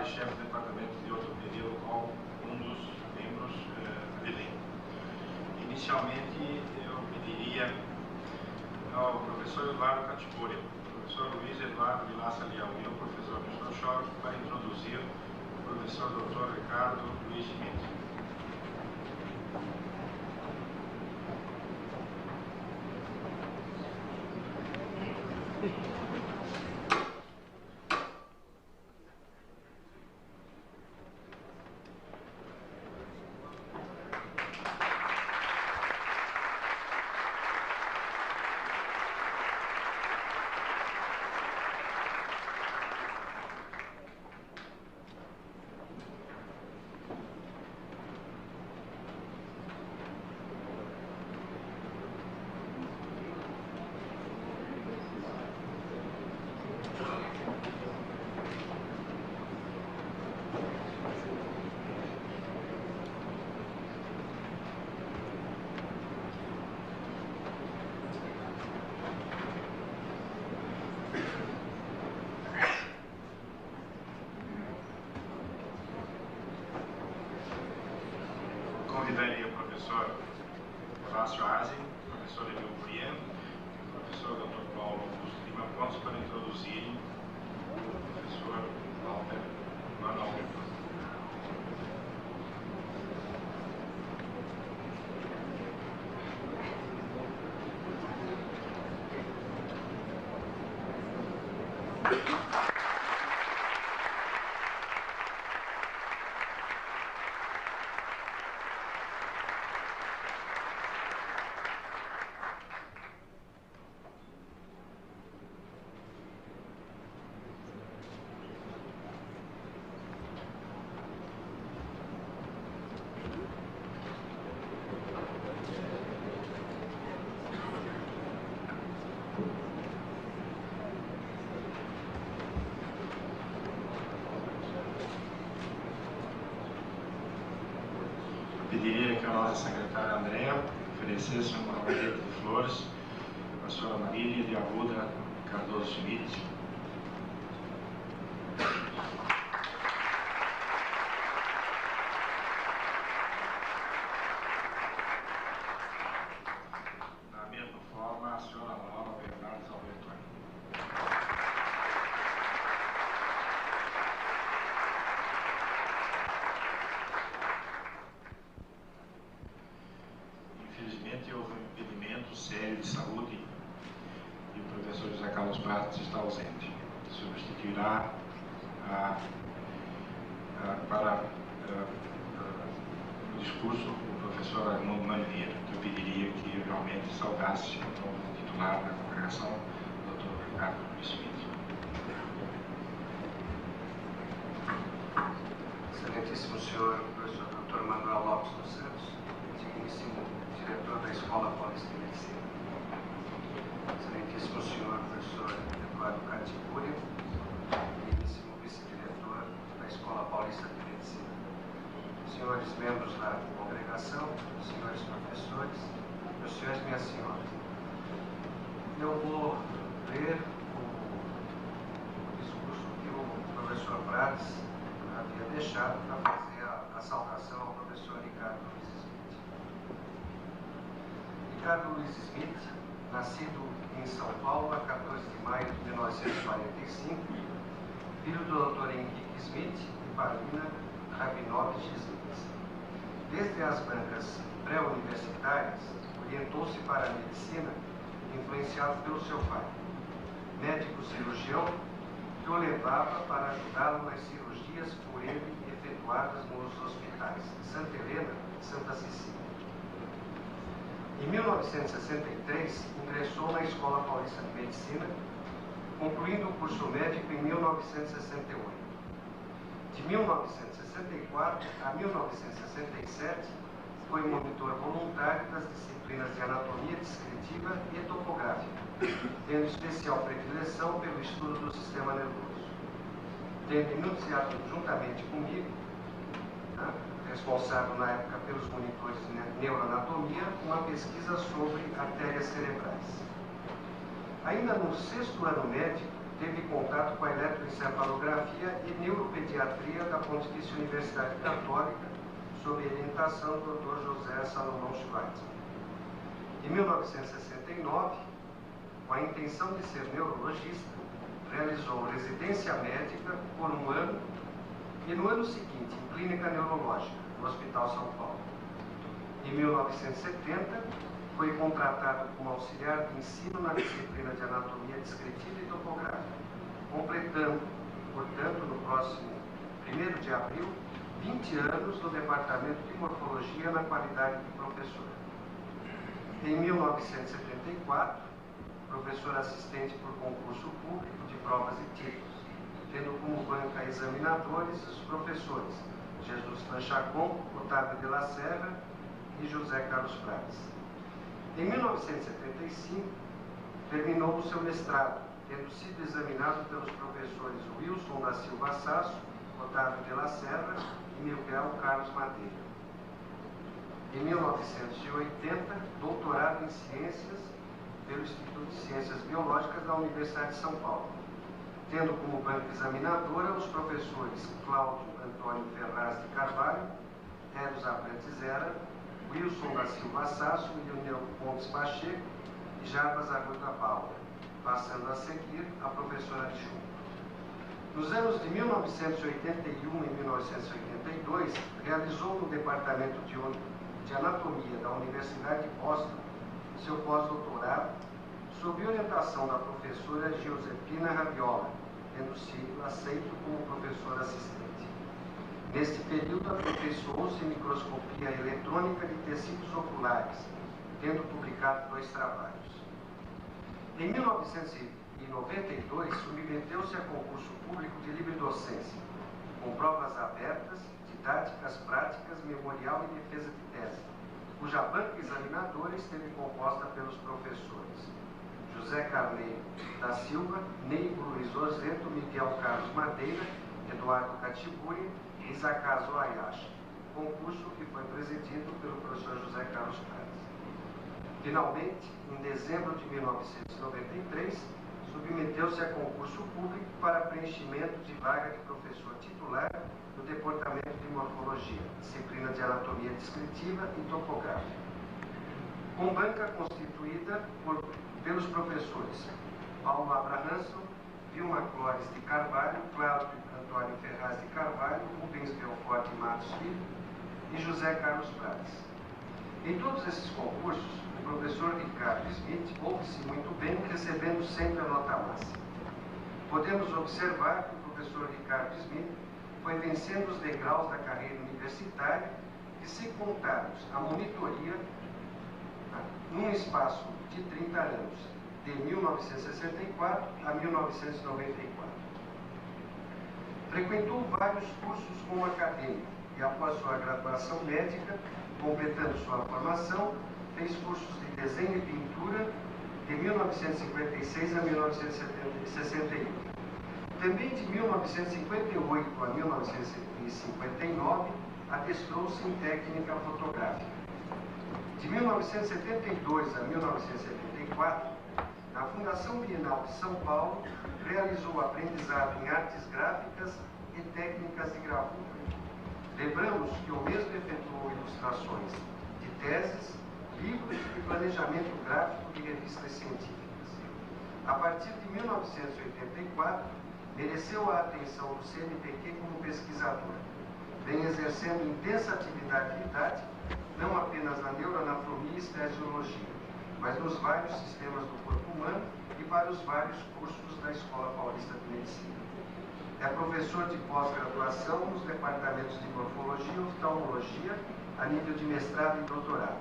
chefe do departamento de ortopedia local, um dos membros do elenco. Inicialmente, eu pediria ao professor Eduardo Catipori, ao professor Luiz Eduardo Vilaça Leal e ao professor Michel Chor para introduzir o professor Dr. Ricardo Luiz Schmidt. Convidaria o professor Horácio Aze, o professor Emil Brian e o professor Dr. Paulo Augusto Lima prontos para introduzirem o professor Walter Manuel. Pediria que a nossa secretária Andréa oferecesse uma roseta de flores para a senhora Marília de Arruda Cardoso Schmidt. Da mesma forma, a senhora Laura Bernardes Albertoni. Infelizmente, houve um impedimento sério de saúde e o professor José Carlos Prates está ausente. Substituirá para o discurso o professor Armando Manvieira, que eu pediria que realmente saudasse o novo titular da congregação, o Dr. Ricardo Luiz Schmidt. Excelentíssimo senhor professor Dr. Manuel Lopes dos Santos, digníssimo diretor da Escola Paulista de Medicina, excelentíssimo senhor professor Eduardo Catipuri, digníssimo vice-diretor da Escola Paulista de Medicina, senhores membros da congregação, senhores professores, meus senhores e minhas senhoras. Eu vou ler o discurso que o professor Prates havia deixado para fazer a saudação ao professor Ricardo Luiz Schmidt. Ricardo Luiz Schmidt, nascido em São Paulo a 14 de maio de 1945, filho do Dr. Henrique Schmidt e Paulina Rabinovich Schmidt. Desde as bancas pré-universitárias, orientou-se para a medicina, influenciado pelo seu pai, médico cirurgião, que o levava para ajudá-lo nas cirurgias por ele efetuadas nos hospitais de Santa Helena e Santa Cecília. Em 1963, ingressou na Escola Paulista de Medicina, concluindo o curso médico em 1968. De 1964 a 1967, foi monitor voluntário das disciplinas de anatomia descritiva e topográfica, tendo especial predileção pelo estudo do sistema nervoso. Tendo iniciado juntamente comigo, responsável na época pelos monitores de neuroanatomia, uma pesquisa sobre artérias cerebrais. Ainda no 6º ano médico, teve contato com a eletroencefalografia e neuropediatria da Pontifícia Universidade Católica, sob orientação do Dr. José Salomão Schweitzer. Em 1969, com a intenção de ser neurologista, realizou residência médica por um ano e no ano seguinte em clínica neurológica, no Hospital São Paulo. Em 1970, foi contratado como auxiliar de ensino na disciplina de anatomia descritiva e topográfica, completando, portanto, no próximo 1º de abril, 20 anos no Departamento de Morfologia na qualidade de professor. Em 1974, professor assistente por concurso público de provas e títulos, tendo como banca examinadores os professores Jesus Tanchacon, Otávio de la Serra e José Carlos Prates. Em 1975, terminou o seu mestrado, tendo sido examinado pelos professores Wilson da Silva Sasso, Otávio de la Serra e Miguel Carlos Madeira. Em 1980, doutorado em Ciências pelo Instituto de Ciências Biológicas da Universidade de São Paulo, tendo como banca examinadora os professores Cláudio Antônio Ferraz de Carvalho, Eros Abrantes Zera, Wilson da Silva Sasso, Leonel Pontes Pacheco e Jarbas Arruda Paula, passando a seguir a professora adjunta. Nos anos de 1981 e 1982, realizou no Departamento de Anatomia da Universidade de Boston seu pós-doutorado, sob orientação da professora Giuseppina Raviola, tendo sido aceito como professor assistente. Neste período, aperfeiçoou-se em microscopia eletrônica de tecidos oculares, tendo publicado 2 trabalhos. Em 1992, submeteu-se a concurso público de livre docência, com provas abertas, didáticas, práticas, memorial e defesa de tese, cuja banca examinadora esteve composta pelos professores José Carneiro da Silva, Neigo Luiz Ozeto, Miguel Carlos Madeira, Eduardo Catiburi e Isakazu Ayashi, concurso que foi presidido pelo professor José Carlos Prates. Finalmente, em dezembro de 1993, submeteu-se a concurso público para preenchimento de vaga de professor titular no Departamento de Morfologia, disciplina de Anatomia Descritiva e Topográfica, com banca constituída pelos professores Paulo Abrahamson, Vilma Clóris de Carvalho, Cláudio Antônio Ferraz de Carvalho, Rubens Belfort de Matos Filho e José Carlos Prates. Em todos esses concursos, o professor Ricardo Smith ouve-se muito bem, recebendo sempre a nota máxima. Podemos observar que o professor Ricardo Smith foi vencendo os degraus da carreira universitária que, se contarmos a monitoria, num espaço de 30 anos, de 1964 a 1994. Frequentou vários cursos como acadêmico e, após sua graduação médica, completando sua formação, fez cursos de desenho e pintura de 1956 a 1961. Também de 1958 a 1959, adestrou-se em técnica fotográfica. De 1972 a 1974, na Fundação Bienal de São Paulo, realizou aprendizado em artes gráficas e técnicas de gravura. Lembramos que o mesmo efetuou ilustrações de teses, livros e planejamento gráfico de revistas científicas. A partir de 1984, mereceu a atenção do CNPq como pesquisador, vem exercendo intensa atividade didática, não apenas na neuroanatomia e estesiologia, mas nos vários sistemas do corpo humano e para os vários cursos da Escola Paulista de Medicina. É professor de pós-graduação nos departamentos de morfologia e oftalmologia a nível de mestrado e doutorado,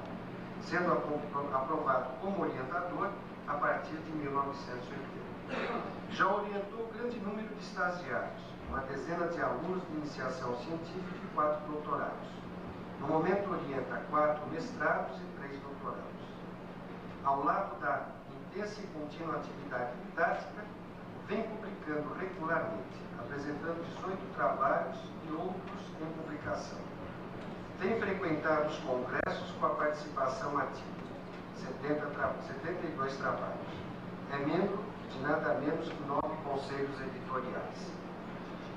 sendo aprovado como orientador a partir de 1980. Já orientou grande número de estagiários, uma dezena de alunos de iniciação científica e 4 doutorados. No momento orienta 4 mestrados e 3 doutorados. Ao lado da intensa e contínua atividade didática, vem publicando regularmente, apresentando 18 trabalhos e outros em publicação. Tem frequentado os congressos com a participação ativa, 72 trabalhos. É membro de nada menos que 9 conselhos editoriais.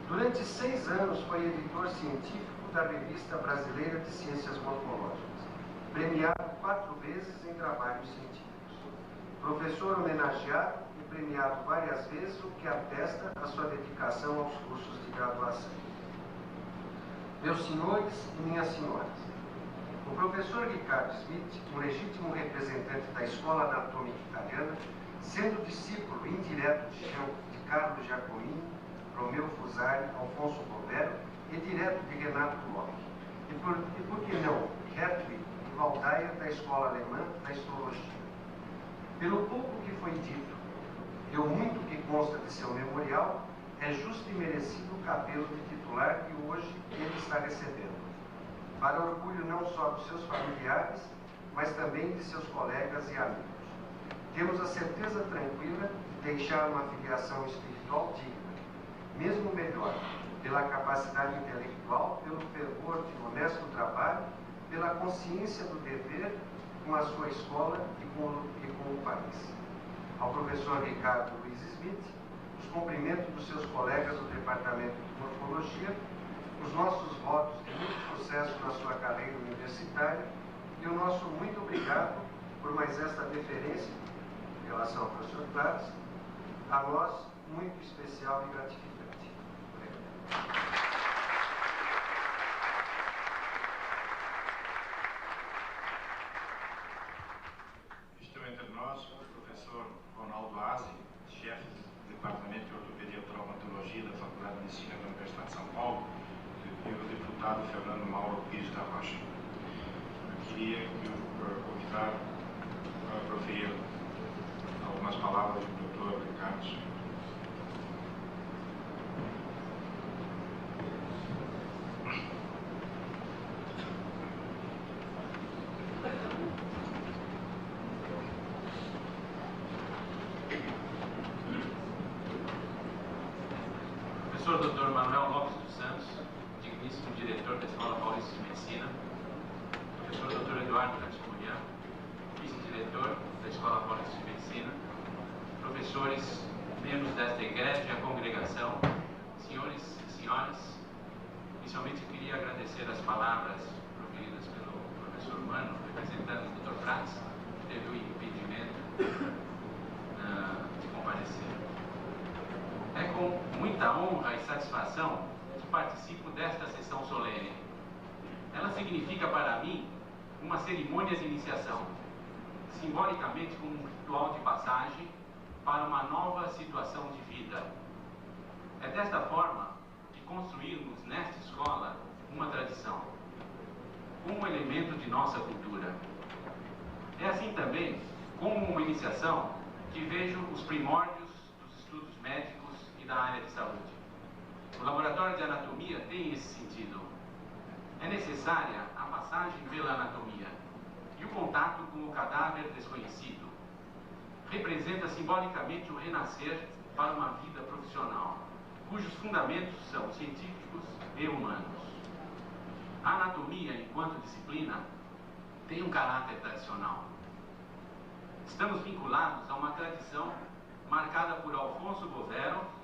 Durante 6 anos foi editor científico da Revista Brasileira de Ciências Morfológicas, premiado 4 vezes em trabalhos científicos. Professor homenageado e premiado várias vezes, o que atesta a sua dedicação aos cursos de graduação. Meus senhores e minhas senhoras, o professor Ricardo Schmidt, um legítimo representante da Escola Anatômica Italiana, sendo discípulo indireto de Carlo Giacomini, Romeu Fusari, Alfonso Bovero e direto de Renato Locke, e por que não, Hertwig e Waldeyer da Escola Alemã da Histologia. Pelo pouco que foi dito e o muito que consta de seu memorial, é justo e merecido o cabelo de titular que hoje ele está recebendo, para orgulho não só dos seus familiares, mas também de seus colegas e amigos. Temos a certeza tranquila de deixar uma filiação espiritual digna, mesmo melhor, pela capacidade intelectual, pelo fervor de honesto trabalho, pela consciência do dever com a sua escola e com o país. Ao professor Ricardo Luiz Schmidt, os cumprimentos dos seus colegas do Departamento de Morfologia, os nossos votos de muito sucesso na sua carreira universitária e o nosso muito obrigado por mais esta deferência em relação ao professor Clares, a nós muito especial e gratificante. Obrigado. Estão entre nós o professor Ronaldo Aze, chefe do Departamento de Ortopedia e Traumatologia da Faculdade de Medicina da Universidade de São Paulo, e o deputado Fernando Mauro Pires da Rocha. Eu queria convidar a proferir algumas palavras do Dr. Ricardo. Professor Dr. Manuel Lopes dos Santos, digníssimo diretor da Escola Paulista de Medicina, professor Dr. Eduardo Catiburian, vice-diretor da Escola Paulista de Medicina, professores, membros desta igreja e a congregação, senhores e senhoras, inicialmente eu queria agradecer as palavras proferidas pelo professor Mano, representando o Dr. Prats, que teve o impedimento de comparecer. É com muita honra e satisfação que participo desta sessão solene. Ela significa para mim uma cerimônia de iniciação, simbolicamente como um ritual de passagem para uma nova situação de vida. É desta forma que construirmos nesta escola uma tradição, um elemento de nossa cultura. É assim também, como uma iniciação, que vejo os primórdios dos estudos médicos da área de saúde. O laboratório de anatomia tem esse sentido. É necessária a passagem pela anatomia e o contato com o cadáver desconhecido. Representa simbolicamente o renascer para uma vida profissional, cujos fundamentos são científicos e humanos. A anatomia, enquanto disciplina, tem um caráter tradicional. Estamos vinculados a uma tradição marcada por Alfonso Bovero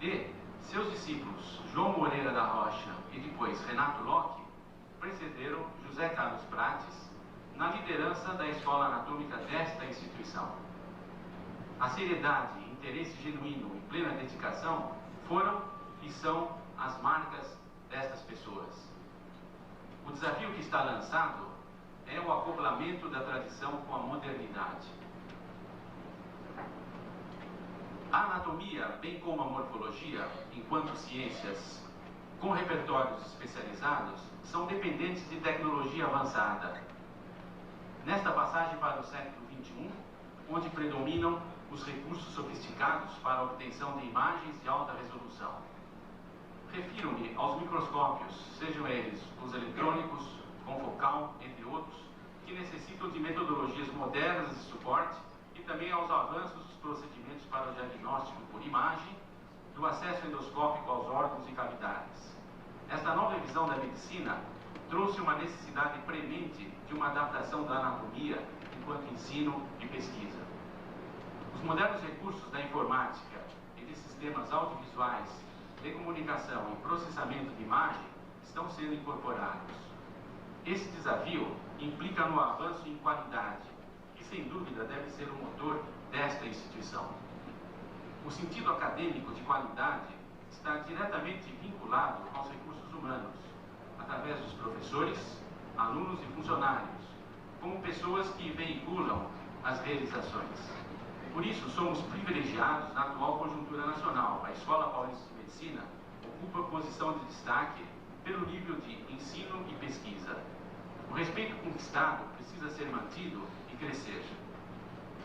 e seus discípulos João Moreira da Rocha e depois Renato Locke precederam José Carlos Prates na liderança da Escola Anatômica desta instituição. A seriedade, interesse genuíno e plena dedicação foram e são as marcas destas pessoas. O desafio que está lançado é o acoplamento da tradição com a modernidade. A anatomia, bem como a morfologia, enquanto ciências com repertórios especializados, são dependentes de tecnologia avançada. Nesta passagem para o século XXI, onde predominam os recursos sofisticados para a obtenção de imagens de alta resolução. Refiro-me aos microscópios, sejam eles os eletrônicos, confocal, entre outros, que necessitam de metodologias modernas de suporte, e também aos avanços dos procedimentos para o diagnóstico por imagem, do acesso endoscópico aos órgãos e cavidades. Esta nova visão da medicina trouxe uma necessidade premente de uma adaptação da anatomia enquanto ensino e pesquisa. Os modernos recursos da informática e e de sistemas audiovisuais de comunicação e processamento de imagem estão sendo incorporados. Esse desafio implica no avanço em qualidade, que sem dúvida deve ser o motor desta instituição. O sentido acadêmico de qualidade está diretamente vinculado aos recursos humanos, através dos professores, alunos e funcionários, como pessoas que veiculam as realizações. Por isso, somos privilegiados na atual conjuntura nacional. A Escola Paulista de Medicina ocupa posição de destaque pelo nível de ensino e pesquisa. O respeito conquistado precisa ser mantido e crescer.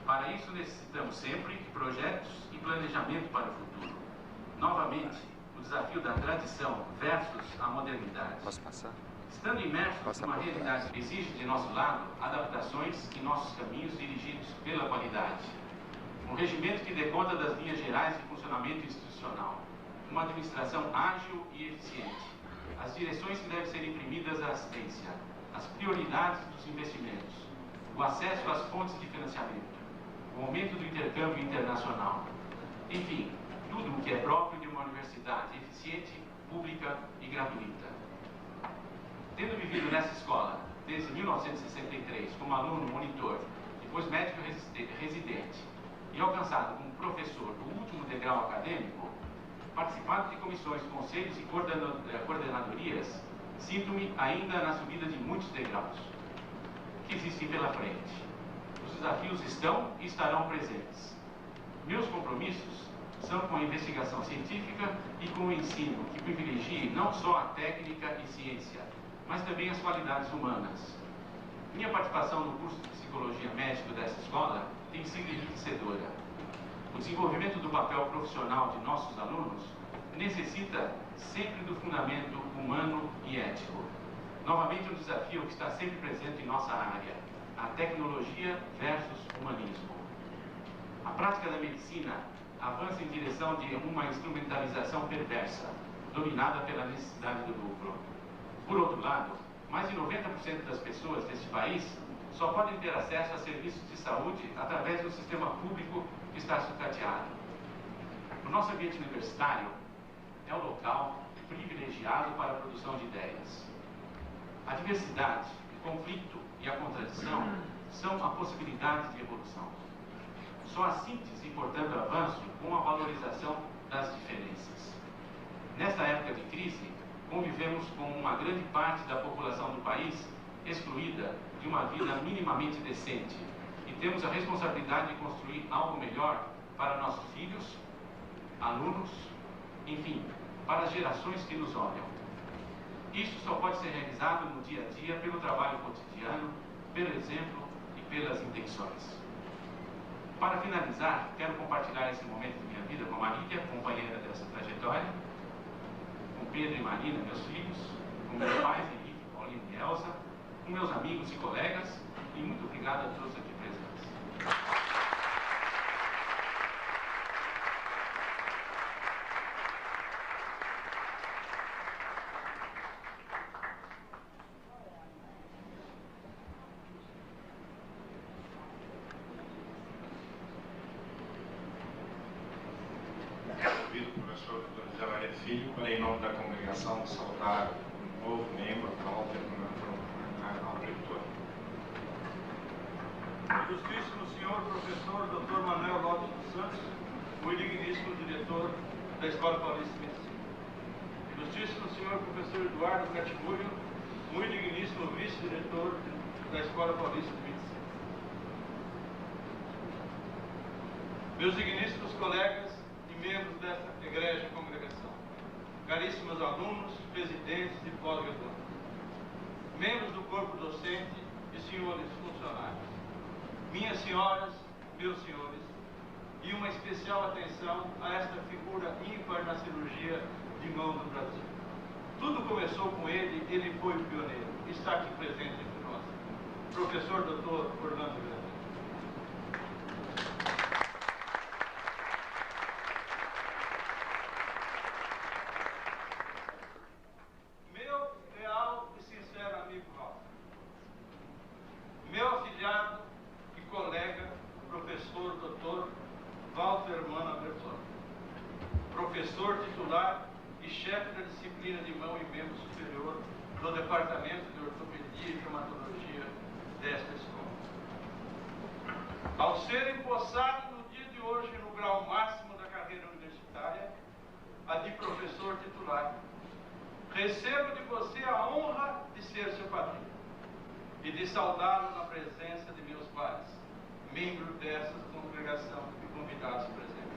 Para isso, necessitamos sempre de projetos e planejamento para o futuro. Novamente, o desafio da tradição versus a modernidade. Posso passar? Estando imersos numa realidade que exige de nosso lado adaptações em nossos caminhos dirigidos pela qualidade. Um regimento que dê conta das linhas gerais de funcionamento institucional. Uma administração ágil e eficiente. As direções que devem ser imprimidas à assistência. As prioridades dos investimentos. O acesso às fontes de financiamento. O aumento do intercâmbio internacional. Enfim, tudo o que é próprio de uma universidade eficiente, pública e gratuita. Tendo vivido nessa escola desde 1963 como aluno monitor, depois médico residente e alcançado como professor o último degrau acadêmico, participado de comissões, conselhos e coordenadorias, sinto-me ainda na subida de muitos degraus que existem pela frente. Os desafios estão e estarão presentes. Meus compromissos são com a investigação científica e com o ensino que privilegie não só a técnica e ciência, mas também as qualidades humanas. Minha participação no curso de Psicologia Médica dessa escola tem sido enriquecedora. O desenvolvimento do papel profissional de nossos alunos necessita sempre do fundamento humano e ético. Novamente, um desafio que está sempre presente em nossa área, a tecnologia versus humanismo. A prática da medicina avança em direção de uma instrumentalização perversa, dominada pela necessidade do lucro. Por outro lado, mais de 90% das pessoas deste país só podem ter acesso a serviços de saúde através do sistema público que está sucateado. O nosso ambiente universitário é o local privilegiado para a produção de ideias. A diversidade, o conflito e a contradição são a possibilidade de evolução. Só a síntese e, portanto, avanço com a valorização das diferenças. Nesta época de crise, convivemos com uma grande parte da população do país excluída de uma vida minimamente decente e temos a responsabilidade de construir algo melhor para nossos filhos, alunos, enfim, para as gerações que nos olham. Isso só pode ser realizado no dia a dia pelo trabalho cotidiano, pelo exemplo e pelas intenções. Para finalizar, quero compartilhar esse momento de minha vida com a Marília, companheira dessa trajetória, com Pedro e Marina, meus filhos, com meus pais, Henrique, Paulinho e Elza, com meus amigos e colegas, e muito obrigado a todos aqui presentes. Convido o professor Dr. José Maria Filho para, em nome da congregação, saudar um novo membro, Walter, ao reitor. Ilustríssimo senhor professor Dr. Manuel Lopes dos Santos, muito digníssimo diretor da Escola Paulista de Medicina. Ilustríssimo senhor professor Eduardo Catimúrio, muito digníssimo vice-diretor da Escola Paulista de Medicina. Meus digníssimos colegas e membros desta egrégia congregação, caríssimos alunos, presidentes e pós-graduandos, membros do corpo docente e senhores funcionários, minhas senhoras, meus senhores, e uma especial atenção a esta figura ímpar na cirurgia de mão do Brasil. Tudo começou com ele, ele foi o pioneiro, está aqui presente entre nós, professor Dr. Orlando Grande. Meu leal e sincero amigo Ralph, meu afilhado e colega, professor Dr. Walter Mana Bertoni, disciplina de mão e membro superior do Departamento de Ortopedia e Traumatologia desta escola. Ao ser empossado no dia de hoje no grau máximo da carreira universitária, a de professor titular, recebo de você a honra de ser seu padrinho e de saudá-lo na presença de meus pais, membros dessa congregação e convidados presentes.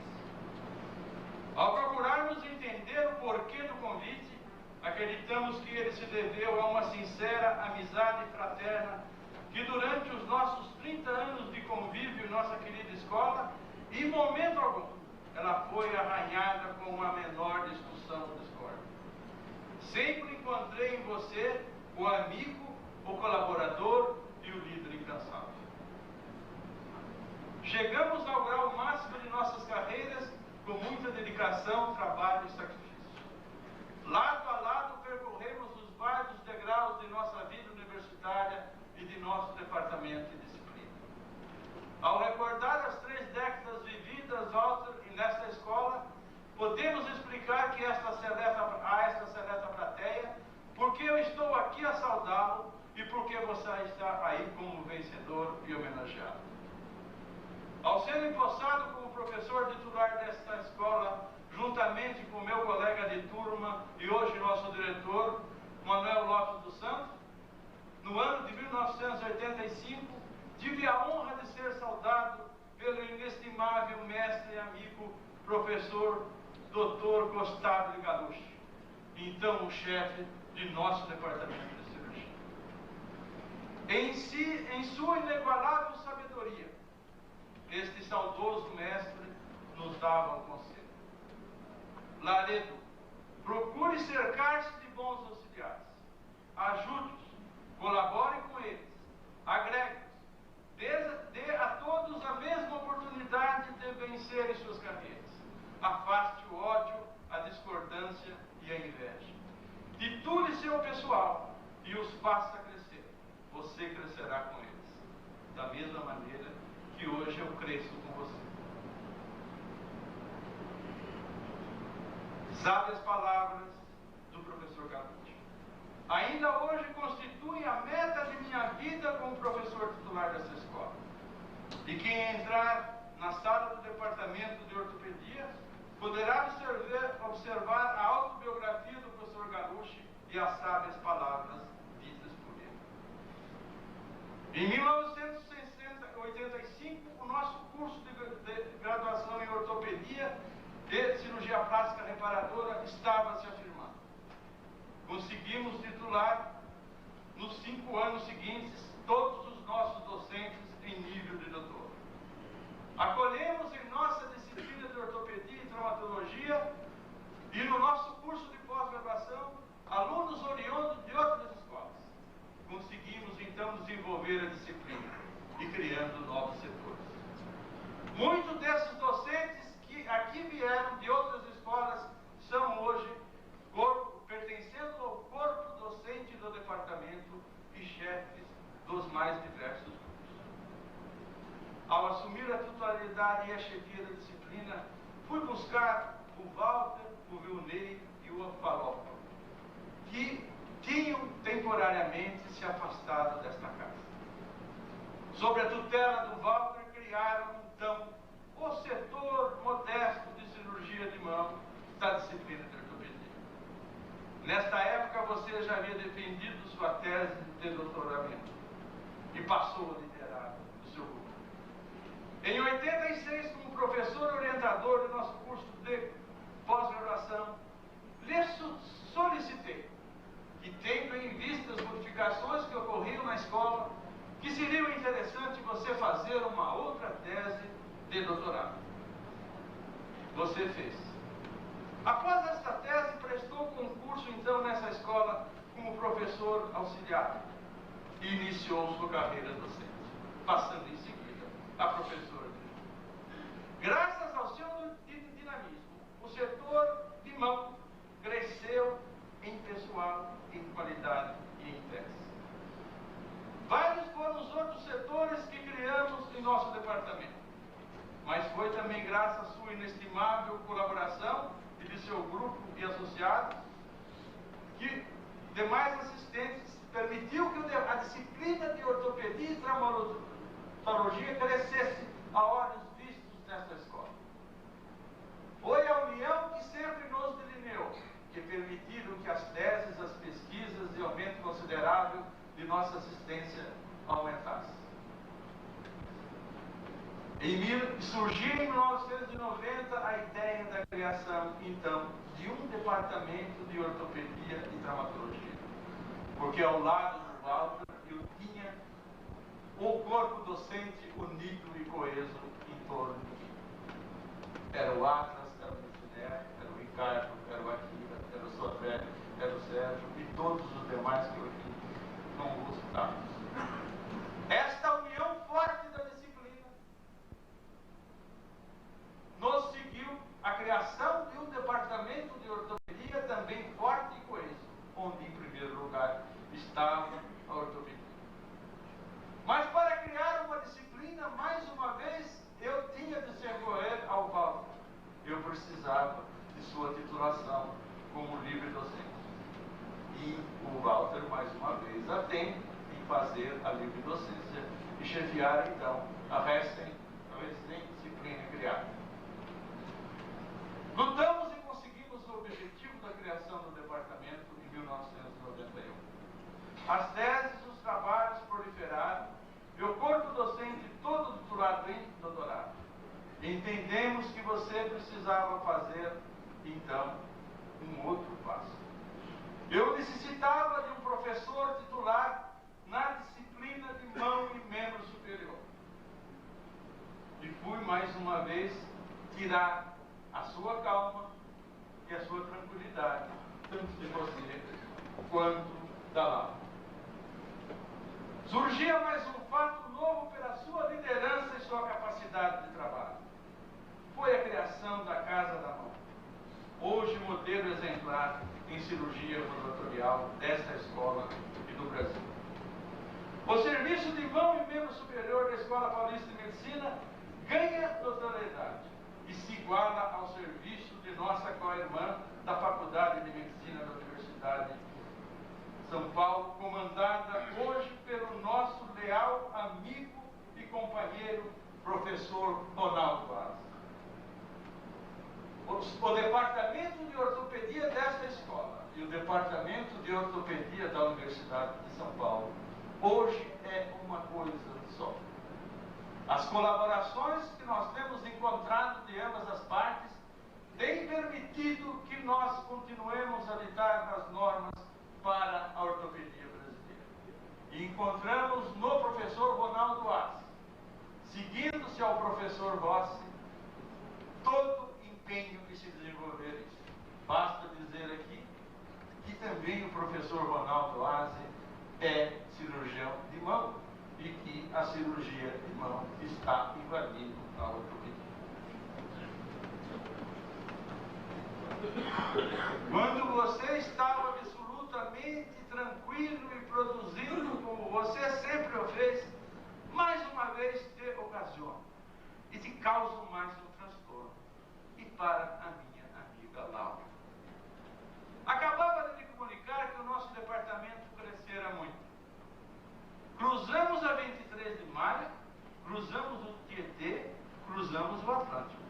Ao procurarmos entender o porquê do convite, acreditamos que ele se deveu a uma sincera amizade fraterna que durante os nossos 30 anos de convívio em nossa querida escola, em momento algum, ela foi arranhada com a menor discussão ou discórdia. Sempre encontrei em você o amigo, o colaborador e o líder incansável. Chegamos ao grau máximo de nossas carreiras com muita dedicação, trabalho e sacrifício. Lado a lado percorremos os vários degraus de nossa vida universitária e de nosso departamento de disciplina. Ao recordar as 3 décadas vividas nesta escola, podemos explicar que a esta seleta plateia, porque eu estou aqui a saudá-lo e porque você está aí como vencedor e homenageado. Ao ser empossado como professor titular desta escola, juntamente com meu colega de turma e hoje nosso diretor, Manuel Lopes dos Santos, no ano de 1985, tive a honra de ser saudado pelo inestimável mestre e amigo, professor Dr. Gustavo Galucci, então o chefe de nosso departamento de cirurgia. Em sua inigualável sabedoria, este saudoso mestre nos dava um conselho. Laredo, procure cercar-se de bons auxiliares. Ajude-os, colabore com eles, agregue-os, dê a todos a mesma oportunidade de vencerem suas carreiras. Afaste o ódio, a discordância e a inveja. Titule seu pessoal e os faça crescer. Você crescerá com eles, da mesma maneira que hoje eu cresço com você. Sábias palavras do professor Galucci. Ainda hoje constituem a meta de minha vida como professor titular dessa escola. E quem entrar na sala do departamento de ortopedia poderá observar a autobiografia do professor Galucci e as sábias palavras ditas por ele. Em 1985, o nosso curso de graduação em ortopedia e cirurgia plástica reparadora estava se afirmando. Conseguimos titular, nos 5 anos seguintes, todos os nossos docentes em nível de doutor. Acolhemos em nossa disciplina de ortopedia e traumatologia e no nosso curso de pós-graduação alunos oriundos de outras escolas. Conseguimos então desenvolver a disciplina e criando novos setores. Muitos desses docentes que aqui vieram de outras escolas são hoje pertencendo ao corpo docente do departamento e chefes dos mais diversos cursos. Ao assumir a titularidade e a chefia da disciplina, fui buscar o Walter, o Vilney e o Anfalópolis, que tinham temporariamente se afastado desta casa. Sob a tutela do Walter, criaram então o setor modesto de cirurgia de mão da disciplina de ortopedia. Nesta época, você já havia defendido sua tese de doutoramento e passou a liderar o seu grupo. Em 86, como professor orientador do nosso curso de pós-graduação, lhe solicitei que, tendo em vista as modificações que ocorriam na escola, que seria interessante você fazer uma outra tese de doutorado. Você fez. Após esta tese, prestou concurso então nessa escola como professor auxiliar e iniciou sua carreira docente, passando em seguida a professor. Graças ao seu dinamismo, o setor de mão cresceu em pessoal, em qualidade e em tese. Vários foram os outros setores que criamos em nosso departamento, mas foi também graças à sua inestimável colaboração e de seu grupo e associados demais assistentes, permitiu que a disciplina de ortopedia e traumatologia crescesse a olhos vistos nesta escola. Foi a união que sempre nos delineou, que permitiram que as teses, as pesquisas de aumento considerável de nossa assistência aumentassem. Surgiu em 1990 a ideia da criação, então, de um departamento de ortopedia e traumatologia. Porque ao lado do Walter eu tinha o corpo docente unido e coeso em torno de mim. Era o Atlas, era o Luciné, era o Ricardo, era o Akira, era o Sodré, era o Sérgio e todos os demais que eu aqui não vou citar. Esta união forte da disciplina nos seguiu a criação de um departamento de ortopedia também forte e coeso, onde em primeiro lugar estava a ortopedia. Mas para criar uma disciplina, mais uma vez, eu tinha de se recorrer ao Walter. Eu precisava de sua titulação como livre docente. E o Walter, mais uma vez, atende em fazer a livre docência e chefiar, então, a recém-disciplina criada. Lutamos e conseguimos o objetivo da criação do departamento em 1991. As teses, os trabalhos proliferaram e o corpo docente todo titulado em doutorado. Entendemos que você precisava fazer, então, um outro passo. Eu necessitava de um professor titular na disciplina de mão e membro superior. E fui, mais uma vez, tirar a sua calma e a sua tranquilidade, tanto de você quanto da Laura. Surgia mais um fato novo pela sua liderança e sua capacidade de trabalho. Foi a criação da Casa da Mão, hoje modelo exemplar em cirurgia ambulatorial desta escola e do Brasil. O serviço de mão e membro superior da Escola Paulista de Medicina ganha notoriedade e se iguala ao serviço de nossa co-irmã da Faculdade de Medicina da Universidade de São Paulo, comandada hoje pelo nosso leal amigo e companheiro, professor Ronaldo Vaz. O departamento de ortopedia desta escola e o departamento de ortopedia da Universidade de São Paulo hoje é uma coisa só. As colaborações que nós temos encontrado de ambas as partes têm permitido que nós continuemos a lidar nas normas para a ortopedia brasileira. E encontramos no professor Ronaldo Vaz, seguindo-se ao professor Rossi, todo empenho que se desenvolver isso. Basta dizer aqui que também o professor Ronaldo Vaz é cirurgião de mão e que a cirurgia de mão está invadindo a ortopedia. Quando você estava absolutamente tranquilo e produzindo como você sempre o fez, mais uma vez te ocasiona e te causa mais um transtorno. E para a minha amiga Laura. Acabava de lhe comunicar que o nosso departamento crescera muito. Cruzamos a 23 de maio, cruzamos o Tietê, cruzamos o Atlântico.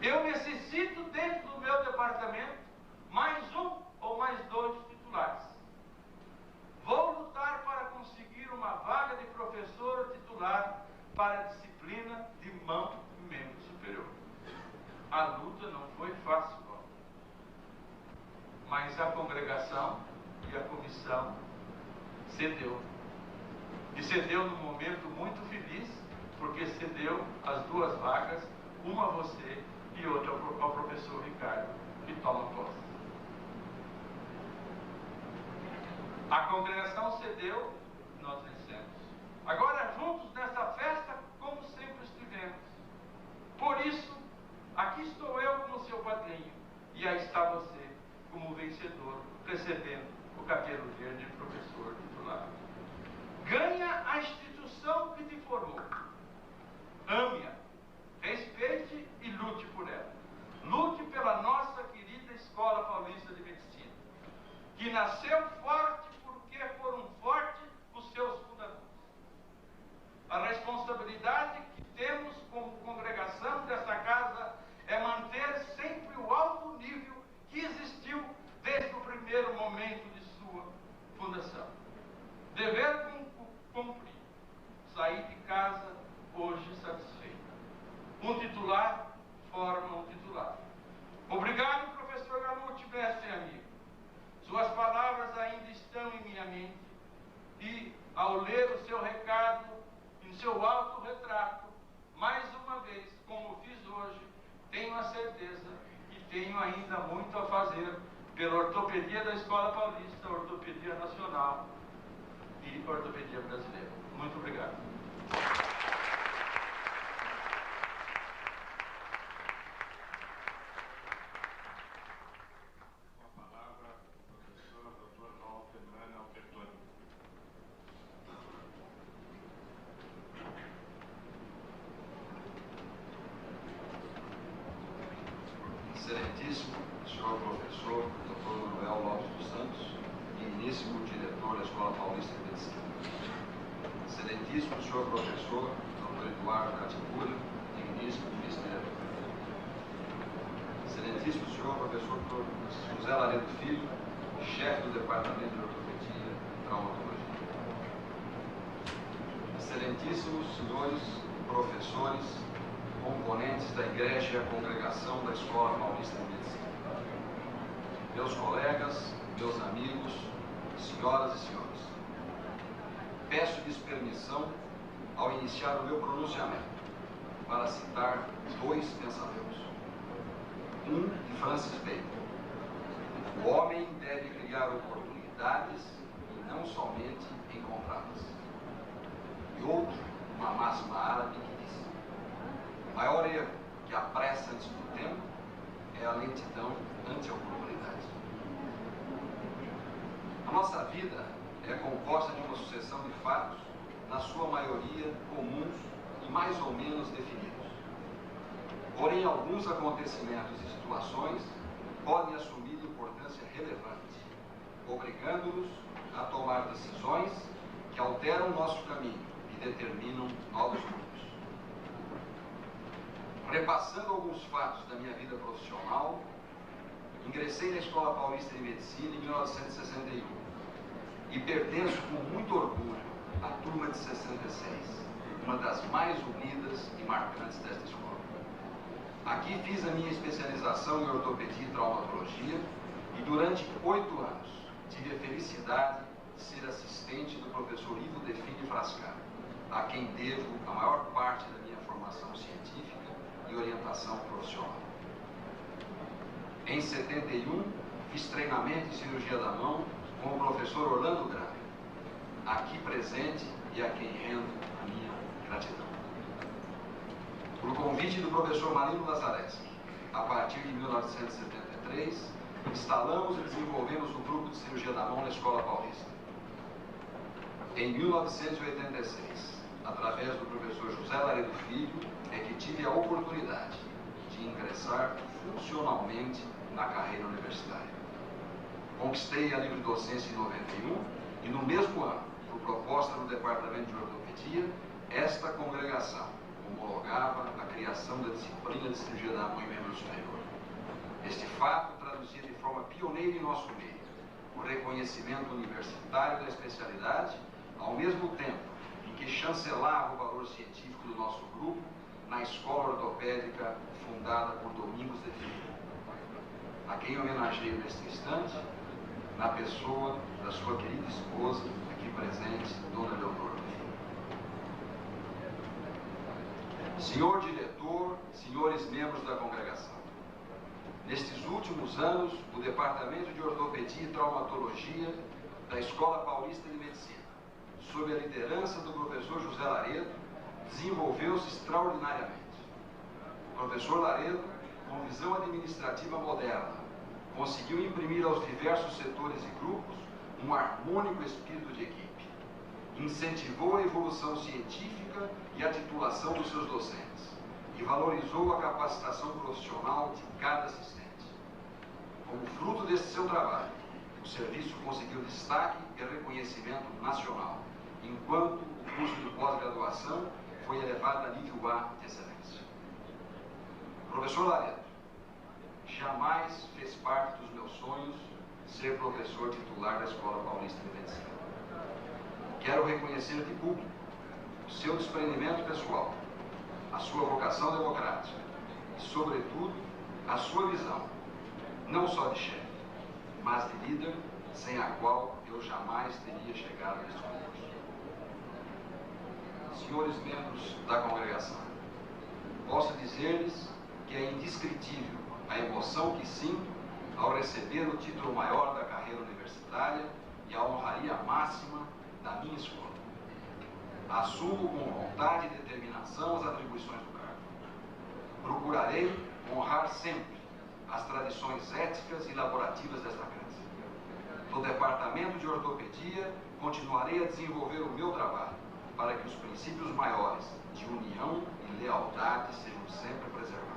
Eu necessito, dentro do meu departamento, mais um ou mais dois titulares. Vou lutar para conseguir uma vaga de professor titular para a disciplina de mão e membro superior. A luta não foi fácil, mas a congregação e a comissão cedeu. E cedeu num momento muito feliz, porque cedeu as duas vagas, uma a você e outra ao professor Ricardo, que toma posse. A congregação cedeu, nós vencemos. Agora juntos nesta festa, como sempre estivemos. Por isso, aqui estou eu como seu padrinho, e aí está você como vencedor, recebendo o cabelo verde de professor titular. Ganha a instituição que te formou. Ame-a, respeite e lute por ela. Lute pela nossa querida Escola Paulista de Medicina. Ortopedia da Escola Paulista, Ortopedia Nacional e Ortopedia Brasileira. Muito obrigado. Com a palavra, o professor Dr. Walter Mano Albertoni. Excelentíssimo senhor professor Dr. Manuel Lopes dos Santos, digníssimo diretor da Escola Paulista de Medicina. Excelentíssimo senhor professor Dr. Eduardo Catibura, digníssimo vice-diretor. Excelentíssimo senhor professor Dr. José Laredo Filho, chefe do Departamento de Ortopedia e Traumatologia. Excelentíssimos senhores professores, componentes da Igreja e a Congregação da Escola Paulista de Medicina. Meus colegas, meus amigos, senhoras e senhores, peço-lhes permissão ao iniciar o meu pronunciamento para citar dois pensamentos. Um de Francis Bacon: o homem deve criar oportunidades e não somente encontrá-las. E outro, uma máxima árabe que diz: o maior erro que apressa antes do tempo é a lentidão ante a oportunidade. A nossa vida é composta de uma sucessão de fatos, na sua maioria comuns e mais ou menos definidos. Porém, alguns acontecimentos e situações podem assumir importância relevante, obrigando-nos a tomar decisões que alteram nosso caminho e determinam novos rumos. Repassando alguns fatos da minha vida profissional, ingressei na Escola Paulista de Medicina em 1961 e pertenço com muito orgulho à turma de 66, uma das mais unidas e marcantes desta escola. Aqui fiz a minha especialização em ortopedia e traumatologia e durante 8 anos tive a felicidade de ser assistente do professor Ivo Defini Frascati, a quem devo a maior parte da minha formação científica e orientação profissional. Em 71, fiz treinamento em cirurgia da mão com o professor Orlando Graham, aqui presente e a quem rendo a minha gratidão. Por convite do professor Marino Lazzareschi, a partir de 1973, instalamos e desenvolvemos o grupo de cirurgia da mão na Escola Paulista. Em 1986, através do professor José Laredo Filho, é que tive a oportunidade de ingressar funcionalmente na carreira universitária. Conquistei a livre docência em 91 e no mesmo ano, por proposta do Departamento de Ortopedia, esta congregação homologava a criação da disciplina de cirurgia da mão e membro superior. Este fato traduzia de forma pioneira em nosso meio o reconhecimento universitário da especialidade, ao mesmo tempo em que chancelava o valor científico do nosso grupo na escola ortopédica fundada por Domingos de Filho, a quem homenageio neste instante, na pessoa da sua querida esposa, aqui presente, Dona Leonor. Senhor diretor, senhores membros da congregação, nestes últimos anos, o Departamento de Ortopedia e Traumatologia da Escola Paulista de Medicina, sob a liderança do professor José Laredo, desenvolveu-se extraordinariamente. O professor Laredo, com visão administrativa moderna, conseguiu imprimir aos diversos setores e grupos um harmônico espírito de equipe. Incentivou a evolução científica e a titulação dos seus docentes e valorizou a capacitação profissional de cada assistente. Como fruto deste seu trabalho, o serviço conseguiu destaque e reconhecimento nacional, enquanto o curso de pós-graduação foi elevado a nível A de excelência. O professor Laredo jamais fez parte dos meus sonhos ser professor titular da Escola Paulista de Medicina. Quero reconhecer de público o seu desprendimento pessoal, a sua vocação democrática e, sobretudo, a sua visão, não só de chefe, mas de líder, sem a qual eu jamais teria chegado neste concurso. Senhores membros da congregação, posso dizer-lhes que é indescritível a emoção que sinto ao receber o título maior da carreira minha escola. Assumo com vontade e determinação as atribuições do cargo. Procurarei honrar sempre as tradições éticas e laborativas desta casa. No Departamento de Ortopedia, continuarei a desenvolver o meu trabalho para que os princípios maiores de união e lealdade sejam sempre preservados.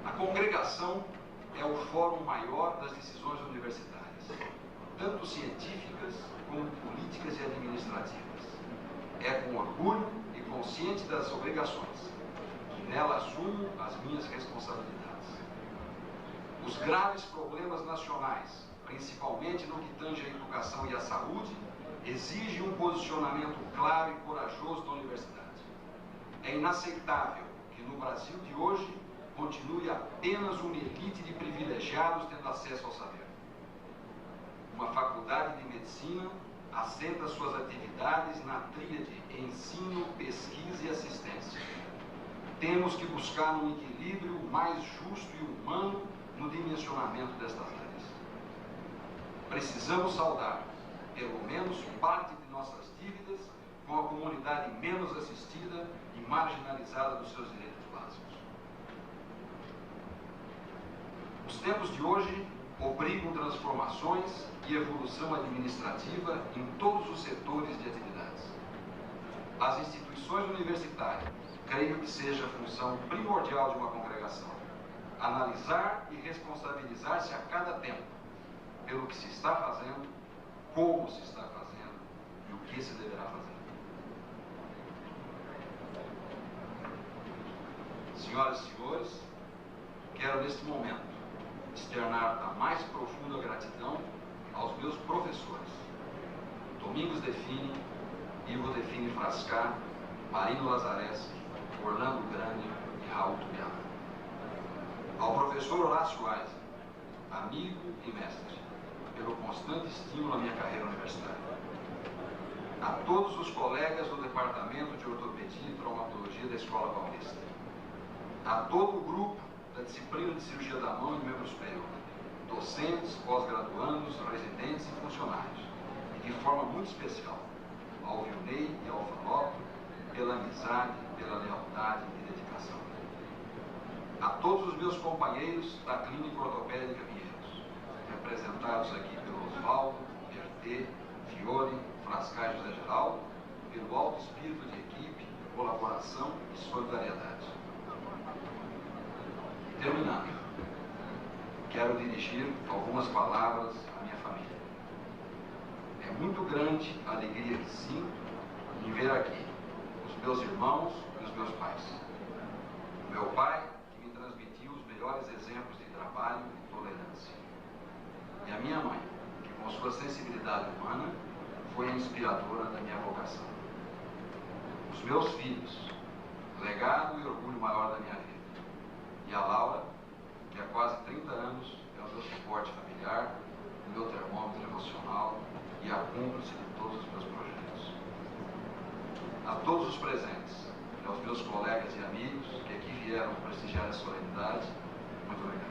A congregação é o fórum maior das decisões universitárias, tanto científicas como políticas e administrativas. É com orgulho e consciente das obrigações que nela assumo as minhas responsabilidades. Os graves problemas nacionais, principalmente no que tange à educação e à saúde, exigem um posicionamento claro e corajoso da universidade. É inaceitável que no Brasil de hoje continue apenas uma elite de privilegiados tendo acesso ao saber. Uma faculdade de medicina assenta suas atividades na tríade ensino, pesquisa e assistência. Temos que buscar um equilíbrio mais justo e humano no dimensionamento destas áreas. Precisamos saldar, pelo menos, parte de nossas dívidas com a comunidade menos assistida e marginalizada dos seus direitos básicos. Os tempos de hoje obrigam transformações e evolução administrativa em todos os setores de atividades. As instituições universitárias creio que seja a função primordial de uma congregação analisar e responsabilizar-se a cada tempo pelo que se está fazendo, como se está fazendo e o que se deverá fazer. Senhoras e senhores, quero neste momento externar a mais profunda gratidão aos meus professores, Domingos Define, Ivo Define Frascar, Marino Lazarés, Orlando Grande e Raul Tubiana. Ao professor Horácio Weiser, amigo e mestre, pelo constante estímulo à minha carreira universitária. A todos os colegas do Departamento de Ortopedia e Traumatologia da Escola Paulista. A todo o grupo da disciplina de Cirurgia da Mão e Membro Superior, docentes, pós-graduandos, residentes e funcionários. E de forma muito especial, ao Vilney e ao Falópio, pela amizade, pela lealdade e dedicação. A todos os meus companheiros da Clínica Ortopédica Pinheiros, representados aqui pelo Oswaldo, Bertê, Fiore, Frascar e José Geraldo, pelo alto espírito de equipe, colaboração e solidariedade. Terminando, quero dirigir algumas palavras à minha família. É muito grande a alegria que sinto em ver aqui os meus irmãos e os meus pais. O meu pai, que me transmitiu os melhores exemplos de trabalho e tolerância. E a minha mãe, que com sua sensibilidade humana foi a inspiradora da minha vocação. Os meus filhos, legado e orgulho maior da minha vida. E a Laura, que há quase 30 anos é o meu suporte familiar, o meu termômetro emocional e a cúmplice de todos os meus projetos. A todos os presentes, e aos meus colegas e amigos que aqui vieram prestigiar a solenidade, muito obrigado.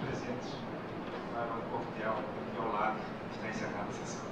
Presentes para o coquetel aqui ao lado, está encerrada a sessão.